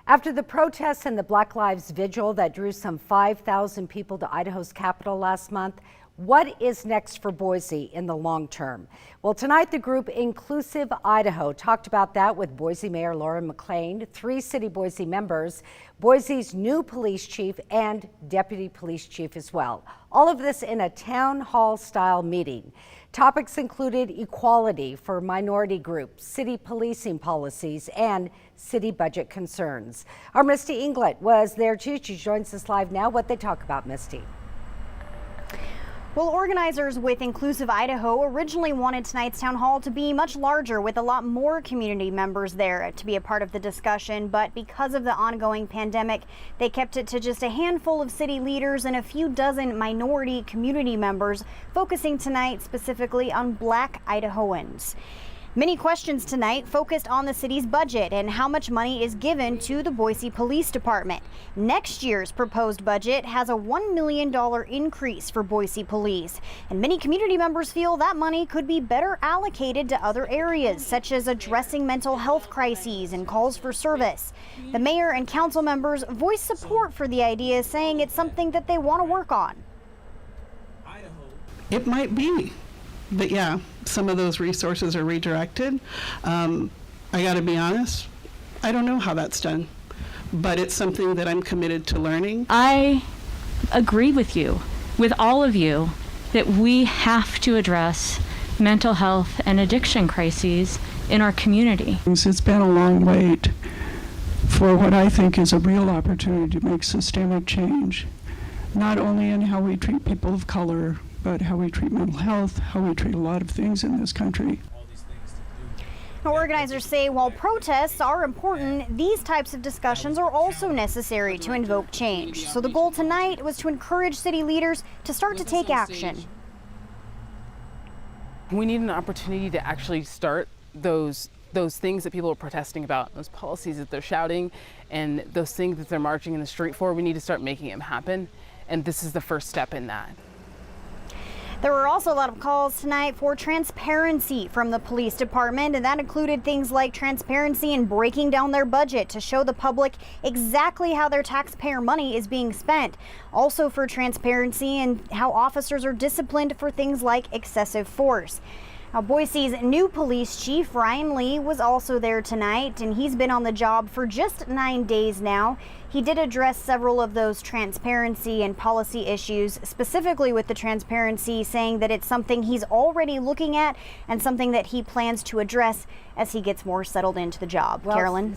After the protests and the Black Lives Vigil that drew some 5,000 people to Idaho's capital last month, what is next for Boise in the long term? Well, tonight the group Inclusive Idaho talked about that with Boise Mayor Lauren McLean, 3 City Boise members, Boise's new police chief, and deputy police chief as well. All of this in a town hall style meeting. Topics included equality for minority groups, city policing policies, and city budget concerns. Our Misty Inglet was there too. She joins us live now. What they talk about, Misty? Well, organizers with Inclusive Idaho originally wanted tonight's town hall to be much larger, with a lot more community members there to be a part of the discussion. But because of the ongoing pandemic, they kept it to just a handful of city leaders and a few dozen minority community members, focusing tonight specifically on Black Idahoans. Many questions tonight focused on the city's budget and how much money is given to the Boise Police Department. Next year's proposed budget has a $1 million increase for Boise Police, and many community members feel that money could be better allocated to other areas, such as addressing mental health crises and calls for service. The mayor and council members voiced support for the idea, saying it's something that they want to work on. It might be. But yeah, some of those resources are redirected. I got to be honest, I don't know how that's done, but it's something that I'm committed to learning. I agree with you, with all of you, that we have to address mental health and addiction crises in our community. It's been a long wait for what I think is a real opportunity to make systemic change, not only in how we treat people of color, but how we treat mental health, how we treat a lot of things in this country. Organizers say while protests are important, these types of discussions are also necessary to invoke change. So the goal tonight was to encourage city leaders to start to take action. We need an opportunity to actually start those things that people are protesting about, those policies that they're shouting, and those things that they're marching in the street for. We need to start making them happen, and this is the first step in that. There were also a lot of calls tonight for transparency from the police department, and that included things like transparency in breaking down their budget to show the public exactly how their taxpayer money is being spent. Also for transparency in how officers are disciplined for things like excessive force. Now, Boise's new police chief, Ryan Lee, was also there tonight, and he's been on the job for just 9 days now. He did address several of those transparency and policy issues, specifically with the transparency, saying that it's something he's already looking at and something that he plans to address as he gets more settled into the job. Carolyn?